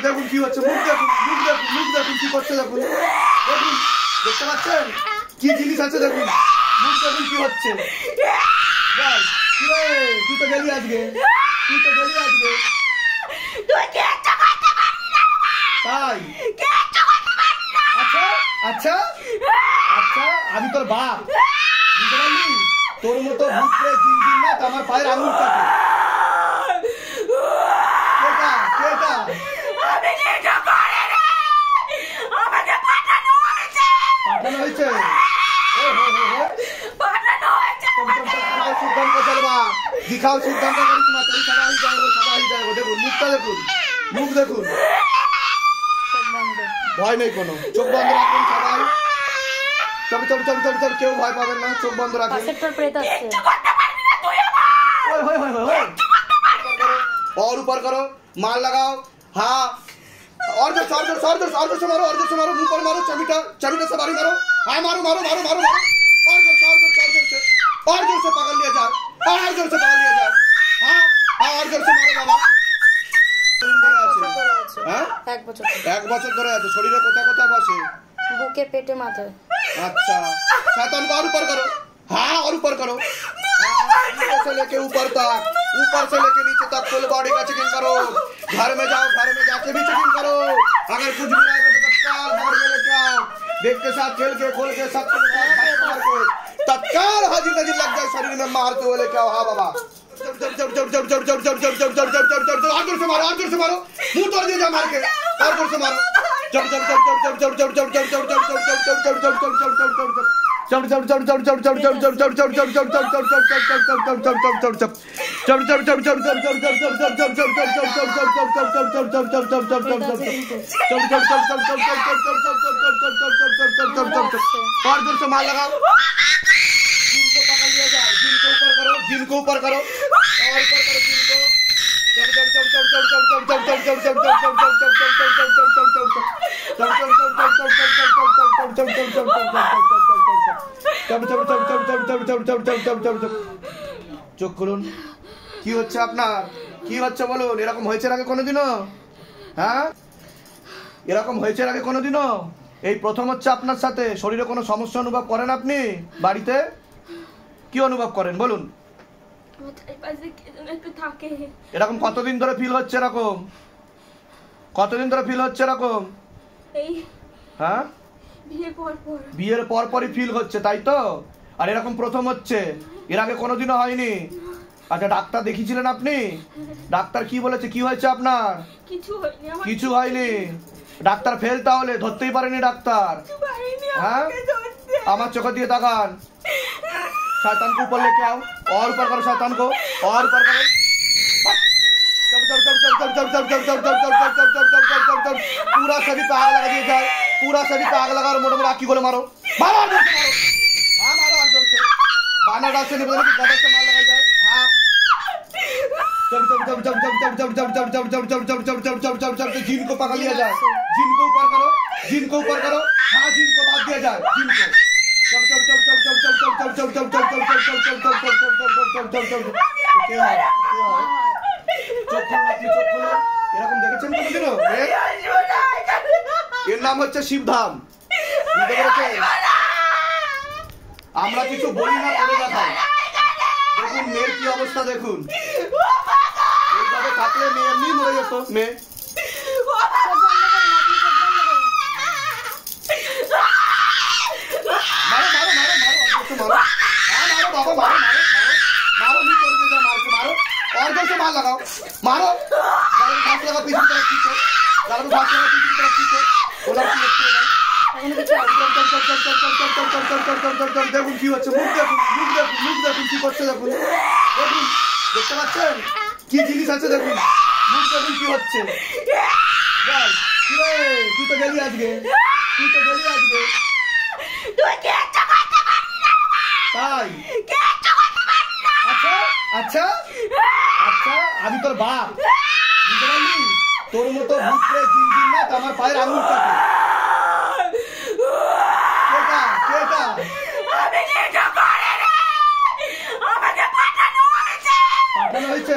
দেখুন কি হচ্ছে, মুখ দেখুন, মুখ দেখুন, মুখ দেখুন কি করছে, দেখুন দেখুন, দেখতে পাচ্ছেন কি জিনিস আছে, দেখুন মুখ দেখুন কি হচ্ছে। তুই তো গেলি আজকে, তুই তো গেলি আজকে, তাই? আচ্ছা আচ্ছা আচ্ছা, আমি তোর বাপ, বুঝতে পারলি? তোর মতো ভুতরে জিন না আমার পায়ের আঙুল কাটে। পাঠানো হয়েছে, সিদ্ধান্ত চলবা, দিখাও সিদ্ধান্ত করিস না, তুই সাদা হয়ে যাবো, সাদা হয়ে যাবো। দেখুন মুখটা দেখুন, মুখ দেখুন, ভয় নেই কোনো, চোখ বন্ধ রাখুন সবাই, চল চল চল চল চল, কেউ ভয় পাবেন না, চোখ বন্ধ রাখুন। और ऊपर करो, मार लगाओ, हाँ और जोर से मारो, और जोर से मारो, मुंह पर मारो, चमीटा से बारी मारो, हाँ मारो मारो मारो मारो मारो, और जोर से पकड़ लिया जाए, और जोर से पकड़ लिया जाए, हाँ हाँ और जोर से मारो बाबा। এক বছর ধরে আছে, শরীরে কোথায় কোথায় বসে? বুকে, পেটে, মাথায়। अच्छा शैतान को और ऊपर करो, हाँ और ऊपर करो, नीचे से लेके ऊपर तक, ऊपर से लेके नीचे तक फुल बॉडी का चेकिंग करो। घर में जाओ, घर में जाके भी चेकिंग करो, अगर कुछ भी रहेगा तो तत्काल घर में लेके आओ, देख के साथ खेल के खोल के सब तत्काल हाजिर नजीर लग जाए शरीर में, मारते हुए लेके आओ। हाँ बाबा, और जोर से मारो, और जोर से मारो, मुंह तोड़ दिया जा मार के, और जोर से मारो, मार लगाओ, जिनको पकड़ लिया जाए, जिनको ऊपर करो, जिनको ऊपर करो, और ऊपर करो जिनको, চোখ খুলুন, কি হচ্ছে আপনার, কি হচ্ছে বলুন? এরকম হয়েছে আগে কোনোদিনও? হ্যাঁ এরকম হয়েছে আগে কোনোদিনও? এই প্রথম হচ্ছে আপনার সাথে। শরীরে কোনো সমস্যা অনুভব করেন আপনি? বাড়িতে কি অনুভব করেন বলুন? এরকম কতদিন ধরে ফিল হচ্ছে এরকম? কতদিন ধরে ফিল হচ্ছে এরকম? হ্যাঁ বিয়ের পর পরই ফিল হচ্ছে, তাই তো? আর এরকম প্রথম হচ্ছে, এর আগে কোনোদিনও হয়নি? আচ্ছা ডাক্তার দেখিয়েছিলেন আপনি? ডাক্তার কি বলেছে, কি হয়েছে আপনার? কিছু হয়নি। ডাক্তার ফেল, তাহলে ধরতেই পারেনি ডাক্তার। হ্যাঁ আমার চোখে দিয়ে তাকান, शैतान को ऊपर लेके आओ, और ऊपर करो शैतान को, और ऊपर करो, पूरा शरीर पे आग लगा दिया जाए, पूरा शरीर पे आग लगा और मोटे मोटे आँखी गोले मारो, मारो और जोर से मारो, हाँ मारो और जोर से, बाना डाल से नहीं बदले कि गदर से मार लगाई जाए, हाँ जिनको पकड़ लिया जाए, जिनको ऊपर करो, जिनको ऊपर करो, हाँ जिनको बांध दिया जाए, जिनको এরকম দেখেছেন কোনদিনও? এর নাম হচ্ছে শিবধাম, বুঝতে পেরেছেন? আমরা কিছু বলি না, করে দেখাই। দেখুন মেয়ের কি অবস্থা, দেখুন এইভাবে থাকলে মেয়ে এমনি মরে যেত। মেয়ে मारो मारो मारो मारो और जोर से मारो, हाँ मारो बाबा, मारो मारो मारो मारो, नहीं तोड़ दिया मार के मारो, और जोर से मार लगाओ, मारो, गले में फांस लगा पीछे की तरफ खींचो, गले में फांस लगा पीछे की तरफ खींचो, बोला কি হচ্ছে না? দেখুন কি হচ্ছে, মুখ দেখুন, মুখ দেখুন, মুখ দেখুন কি করছে, দেখুন দেখুন, দেখতে পাচ্ছেন কি জিনিস আছে, দেখুন মুখ দেখুন কি হচ্ছে। তুই তো গেলি আজকে, তুই তো গেলি আজকে, তাই? আচ্ছা আচ্ছা আচ্ছা, আমি তোর বাপ, বুঝতে পারলি? তোর মতো ভুতরে জিন না আমার পায়ের আঙুল কাটে। পাঠানো হয়েছে,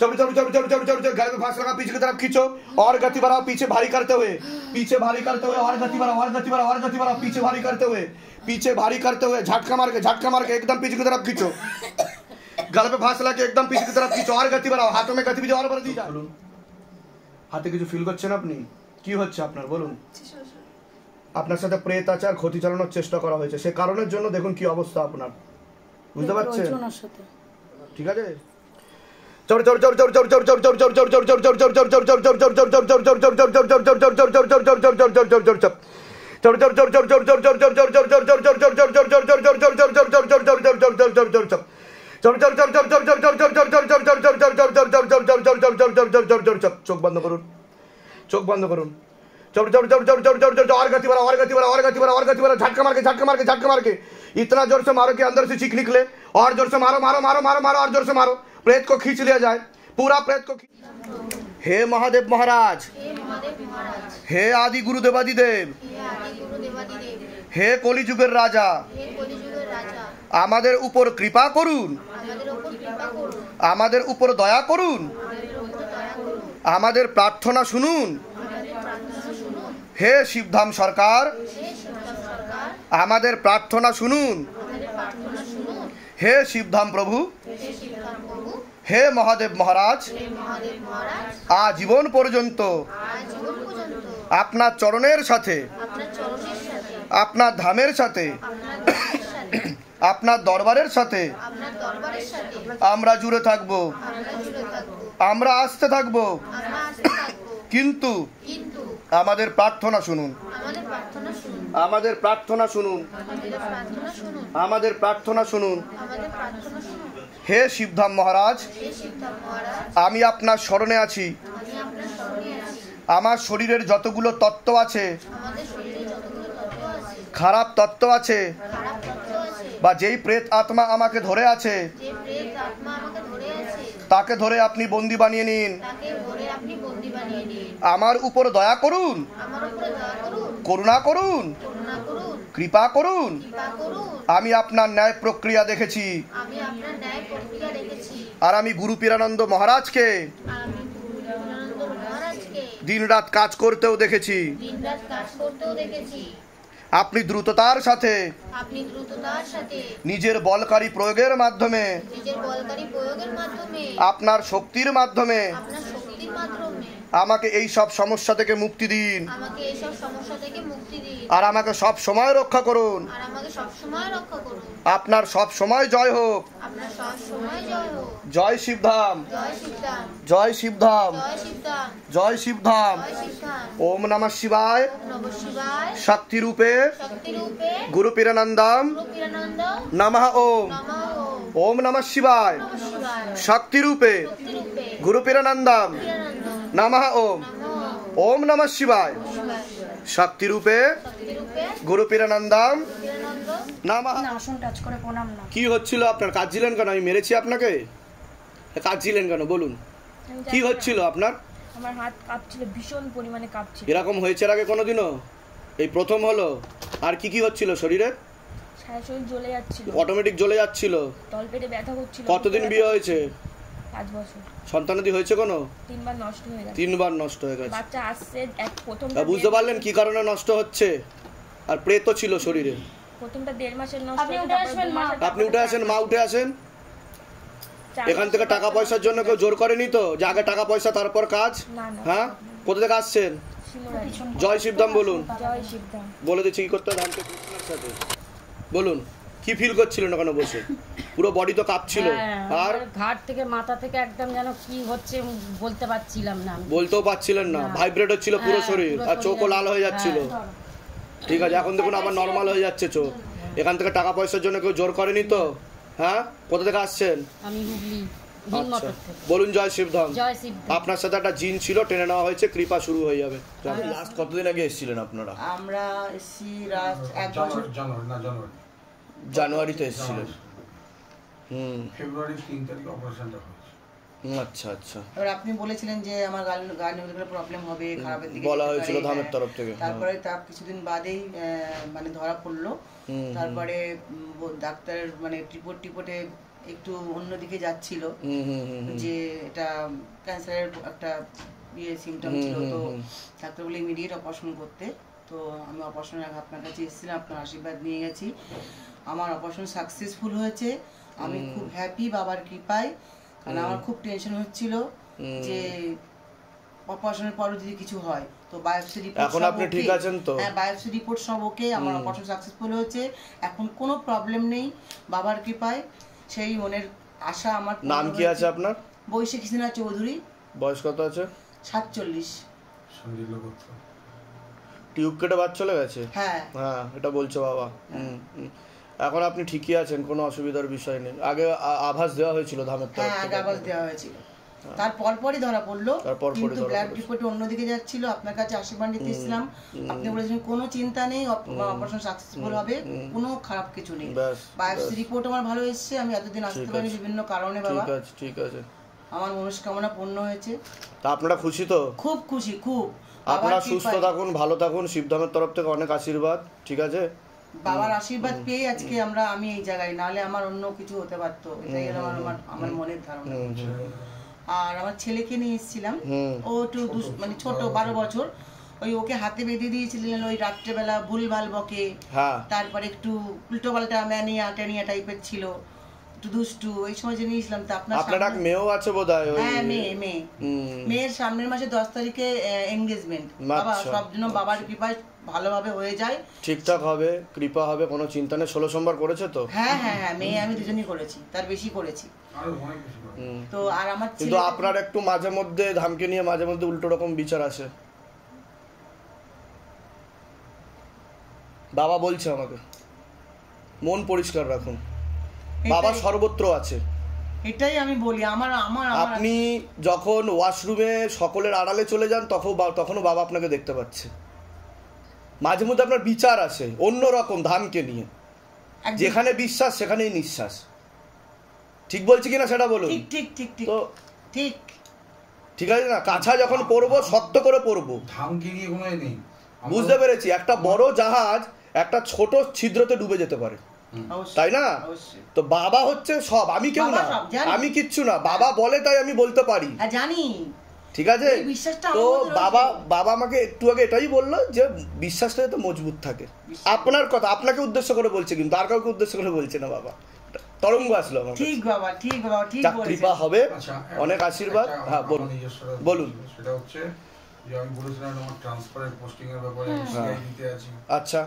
चौड़ी चौड़ी चौड़ी चौड़ी चौड़ी चौड़ी गले में फांस लगा, पीछे की तरफ खींचो और गति बढ़ाओ, पीछे भारी करते हुए, पीछे भारी करते हुए और गति बढ़ाओ और गति बढ़ाओ और गति बढ़ाओ, पीछे भारी करते हुए, पीछे भारी करते हुए, झटका मार के एकदम पीछे की तरफ खींचो, गले पे फांस लगा के एकदम पीछे की तरफ खींचो और गति बढ़ाओ, हाथों में गतिविधि और बढ़ दी जाए। বলুন হাতে কিছু ফিল করছেন আপনি? কি হচ্ছে আপনার বলুন? আপনার সাথে প্রেতাচার ক্ষতি চালানোর চেষ্টা করা হয়েছে, সে কারণের জন্য দেখুন কি অবস্থা আপনার, বুঝতে পারছেন? ঠিক আছে, চোখ বন্ধ করুন, চোখ বন্ধ করুন, और गति बढ़ाओ और गति बढ़ाओ और गति बढ़ाओ और गति बढ़ाओ, झटका मार के झटका मार के झटका मार के इतना जोर से मारो कि अंदर से चीख निकले, और जोर से मारो मारो मारो मारो मारो और जोर से मारो, प्रेत को खींच लिया जाए, पूरा प्रेत को। हे महादेव महाराज, हे आदि गुरुदेवादिदेव, হে কলিযুগের রাজা, আমাদের উপর কৃপা করুন, আমাদের উপর দয়া করুন, আমাদের প্রার্থনা শুনুন। হে শিবধাম সরকার, আমাদের প্রার্থনা শুনুন। হে শিবধাম প্রভু, হে মহাদেব মহারাজ, আজীবন পর্যন্ত আপনার চরণের সাথে, আপনার ধামের সাথে, আপনার দরবারের সাথে আমরা জুড়ে থাকব, আমরা আসতে থাকব, কিন্তু আমাদের প্রার্থনা শুনুন, আমাদের প্রার্থনা শুনুন, আমাদের প্রার্থনা শুনুন। হে শিবধাম মহারাজ, আমি আপনার শরণে আছি, আমার শরীরের যতগুলো তত্ত্ব আছে, খারাপ তত্ত্ব আছে, বা যেই প্রেত আত্মা আমাকে ধরে আছে, তাকে ধরে আপনি বন্দী বানিয়ে নিন। আমার উপর দয়া করুন, করুণা করুন, কৃপা করুন। আমি আপনার ন্যায় প্রক্রিয়া দেখেছি, আর আমি গুরু পীরানন্দ মহারাজকে দিনরাত কাজ করতেও দেখেছি। আপনি দ্রুততার সাথে নিজের বলকারী প্রয়োগের মাধ্যমে, আপনার শক্তির মাধ্যমে আমাকে এই সব সমস্যা থেকে মুক্তি দিন, আর আমাকে সব সময় রক্ষা করুন। আপনার সব সময় জয় হোক। জয় শিবধাম, জয় শিবধাম, জয় শিবধাম। ওম নমঃ শিবায়। শক্তি রূপে গুরু পীরানন্দম নমঃ। ওম ওম নমঃ শিবায়। শক্তি রূপে গুরু পীরানন্দম নমঃ। ওম ওম নমঃ শিবায়। শক্তি রূপে গুরু পীরানন্দম নমঃ। কি হচ্ছিল আপনার? কাঁদছিলেন কেন? আমি মেরেছি আপনাকে? কাঁদছিলেন কেন বলুন? কি হচ্ছিল আপনার? আমার হাত কাঁপছিল, ভীষণ পরিমাণে কাঁপছিল। এরকম হয়েছে আগে কোনোদিনও? এই প্রথম হলো? আর কি কি হচ্ছিল শরীরে? সারা শরীর জ্বলে যাচ্ছিল, অটোমেটিক জ্বলে যাচ্ছিল, তলপেটে ব্যথা করছিল। কতদিন বিয়ে হয়েছে? 5 বছর। সন্তানাদি হয়েছে কোনো? 3 বার নষ্ট হয়ে গেছে। 3 বার নষ্ট হয়ে গেছে। বাচ্চা আসছে প্রথমটা। বুঝতে পারলেন কি কারণে নষ্ট হচ্ছে? আর প্রেতও ছিল শরীরে। প্রথমটা 1.5 মাসের নষ্ট। আপনি উঠে আসবেন মা, আপনি উঠে আসেন মা, উঠে আসেন। এখান থেকে টাকা পয়সার জন্য কেউ জোর করেনি তো যে আগে টাকা পয়সা তারপর কাজ? হ্যাঁ, কোথা থেকে আসছেন? জয় শিবধাম বলুন। জয় শিবধাম। বলে দিচ্ছি কি করতে হবে ধামকে কৃষ্ণের সাথে। বলুন কি ফিল করছিলেন ওখানে বসে? পুরো বডি তো কাঁপছিল, আর ঘাট থেকে মাথা থেকে একদম যেন কি হচ্ছে বলতে পারছিলাম না, বলতেও পারছিলেন না, ভাইব্রেট হচ্ছিল পুরো শরীর, আর চোখও লাল হয়ে যাচ্ছিল। ঠিক আছে, এখন দেখুন আবার নর্মাল হয়ে যাচ্ছে চোখ। এখান থেকে টাকা পয়সার জন্য কেউ জোর করেনি তো? হ্যাঁ, কোথা থেকে আসছেন? আমি হুগলি। আচ্ছা, বলুন জয় শিবধাম। জয় শিবধাম। আপনার সাথে একটা জিন ছিল, টেনে নেওয়া হয়েছে, কৃপা শুরু হয়ে যাবে। লাস্ট কতদিন আগে এসেছিলেন আপনারা? আমরা এসছি লাস্ট 1 বছর। জানুয়ারিতে এসেছিলেন। ফেব্রুয়ারি 3 তারিখ অপারেশনটা হয়েছে। আচ্ছা আচ্ছা। এবার আপনি বলেছিলেন যে আমার গার্নিয়ার প্রবলেম হবে, খারাপের দিকে বলা হয়েছিল ধামের তরফ থেকে। তারপরে তার কিছুদিন বাদেই মানে ধরা পড়লো। তারপরে ডাক্তারের মানে রিপোর্টে একটু অন্যদিকে যাচ্ছিল, যে এটা ক্যান্সারের একটা সিমটম ছিল। তো ডাক্তার বলে ইমিডিয়েট অপারেশন করতে। তো আমি অপারেশনের আগে আপনার কাছে এসেছিলাম, আপনার আশীর্বাদ নিয়ে গেছি। আমার অপারেশন সাকসেসফুল হয়েছে, আমি খুব হ্যাপি বাবার কৃপায়। কারণ আমার খুব টেনশন হচ্ছিল যে অপারেশনের পর যদি কিছু হয়। তো বায়োপসি রিপোর্ট এখন আপনি ঠিক আছেন তো? হ্যাঁ, বায়োপসি রিপোর্ট সব ওকে, আমার অপারেশন সাকসেসফুল হয়েছে, এখন কোনো প্রবলেম নেই বাবার কৃপায়। সেই মনের আশা আমার। নাম কি আছে আপনার? বৈশাখী সিনহা চৌধুরী। বয়স কত আছে? 47। টিউব কেটে বাদ চলে গেছে? হ্যাঁ হ্যাঁ, এটা বলছো বাবা। এখন আপনি ঠিকই আছেন, কোনো অসুবিধার বিষয় নেই। আগে আভাস দেওয়া হয়েছিল ধামের তরফ হ্যাঁ, আগে আভাস দেওয়া হয়েছিল, তারপর পরই ধরা পড়লো। কিন্তু ব্লাড রিপোর্ট অন্যদিকে যাচ্ছিল, আপনার কাছে আশীর্বাদ নিতে এসেছিলাম। আপনি বলেছিলেন কোনো চিন্তা নেই, অপারেশন সাকসেসফুল হবে, কোনো খারাপ কিছু নেই। বায়োপসি রিপোর্ট আমার ভালো এসেছে, আমি এতদিন আসতে পারিনি বিভিন্ন কারণে বাবা। ঠিক আছে, ঠিক আছে, আমার মনস্কামনা পূর্ণ হয়েছে। তা আপনারা খুশি তো? খুব খুশি, খুব। আপনারা সুস্থ থাকুন, ভালো থাকুন, শিবধামের তরফ থেকে অনেক আশীর্বাদ। ঠিক আছে, বাবার আশীর্বাদ পেয়ে আজকে আমি এই জায়গায়, নাহলে আমার অন্য কিছু হতে পারতো। এটাই হলো আমার মনের ধারণা। আর আমার ছেলেকে নিয়ে এসেছিলাম, ও একটু মানে ছোট, 12 বছর। ওকে হাতে বেঁধে দিয়েছিলেন, ওই রাত্রেবেলা ভুলভাল বকে, তারপরে একটু উল্টো পাল্টা ম্যানিয়া টেনিয়া টাইপের ছিল, একটু দুষ্টু। এই সময় যে নিয়েছিলাম। তো আপনার এক মেয়েও আছে বোধহয়? হ্যাঁ, মেয়ের সামনের মাসে 10 তারিখে এনগেজমেন্ট। বাবা সব জন্য বাবার কৃপায় ভালোভাবে হয়ে যায়, ঠিকঠাক হবে, কৃপা হবে, কোনো চিন্তা নেই। 16 সোমবার করেছে তো? হ্যাঁ হ্যাঁ হ্যাঁ, মেয়ে আমি দুজনই করেছি, তার বেশি করেছি। তো আর আমার কিন্তু আপনার একটু মাঝে মধ্যে ধামকে নিয়ে মাঝে মধ্যে উল্টো রকম বিচার আসে। বাবা বলছে আমাকে, মন পরিষ্কার রাখুন, বাবা সর্বত্র আছে। এটাই আমি বলি। আপনি যখন ওয়াশরুমে সকলের আড়ালে চলে যান, তখনও বাবা আপনাকে দেখতে পাচ্ছে। মাঝে মধ্যে আপনার বিচার আসে অন্যরকম ধামকে নিয়ে। যেখানে বিশ্বাস সেখানেই নিঃশ্বাস। ঠিক বলছি কিনা সেটা বলুন। ঠিক ঠিক ঠিক তো ঠিক ঠিক আছে না? কাছা যখন পড়বো শক্ত করে পড়বো। ধামকে নিয়ে কোনো নেই। বুঝতে পেরেছি, একটা বড় জাহাজ একটা ছোট ছিদ্রতে ডুবে যেতে পারে, তাই না? তো বাবা হচ্ছে সব, আমি কেউ না, আমি কিচ্ছু না। বাবা বলে তাই আমি বলতে পারি, জানি। ঠিক আছে? তো বাবা আমাকে একটু আগে এটাই বললো যে বিশ্বাসটা যাতে মজবুত থাকে। আপনার কথা আপনাকে উদ্দেশ্য করে বলছে, কিন্তু আর কাউকে উদ্দেশ্য করে বলছে না। বাবা তরঙ্গ আসলো আমার। ঠিক বাবা, ঠিক বাবা, ঠিক বলেছেন। কৃপা হবে, অনেক আশীর্বাদ। হ্যাঁ বলুন, বলুন। সেটা হচ্ছে যে আমি বলেছিলাম আমার ট্রান্সফারের পোস্টিং এর ব্যাপারে সিআই দিতে আছি। আচ্ছা,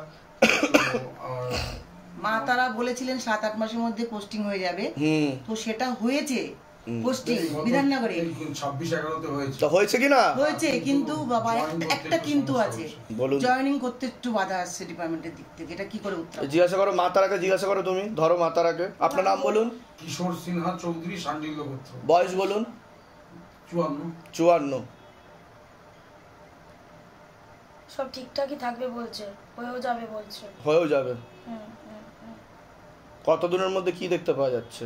মা তারা বলেছিলেন 7-8 মাসের মধ্যে পোস্টিং হয়ে যাবে। তো সেটা হয়েছে, পোস্টিং বিধাননগরে 26/11 হয়েছে। তো হয়েছে কি না? হয়েছে, কিন্তু বাবা একটা কিন্তু আছে, জয়েনিং করতে একটু বাধা আসছে ডিপার্টমেন্টের দিক থেকে। এটা কি করে উত্তর? জিজ্ঞাসা করো মা তারাকে, জিজ্ঞাসা করো তুমি। ধরো মা তারাকে। আপনার নাম বলুন? কিশোর সিনহা চৌধুরী, শান্ডিল্য গোত্র। বয়স বলুন? 54। সব ঠিকঠাকই থাকবে বলছে, হয়েও যাবে বলছে। হয়েও যাবে? কতদিনের মধ্যে কি দেখতে পাওয়া যাচ্ছে?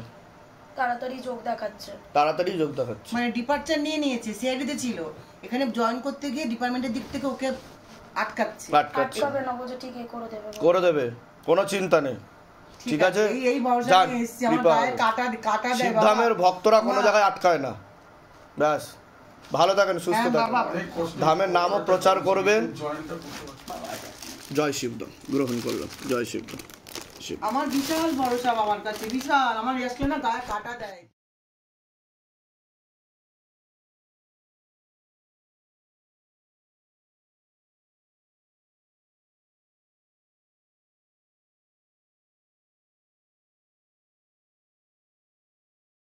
তাড়াতাড়ি যোগ দেখাচ্ছে। তাড়াতাড়ি যোগ দেখাচ্ছে মানে ডিপার্চার নিয়ে নিয়েছে, সিআইডিতে ছিল, এখানে জয়েন করতে গিয়ে ডিপার্টমেন্টের দিক থেকে ওকে আটকাচ্ছে। আটকাবে না, বলছে ঠিক করে দেবে, করে দেবে, কোনো চিন্তা নেই। ঠিক আছে, এই ভরসা নিয়ে এসেছি। আমার গায়ে কাটা দেয়। শিবধামের ভক্তরা কোনো জায়গায় আটকায় না। ব্যাস, ভালো থাকেন, সুস্থ থাকেন, ধামের নামও প্রচার করবেন। জয় শিবধাম। গ্রহণ করলাম। জয় শিবধাম। আমার বিশাল ভরসা বাবার কাছে, বিশাল। আমার আসলে না গায়ে কাটা দেয়।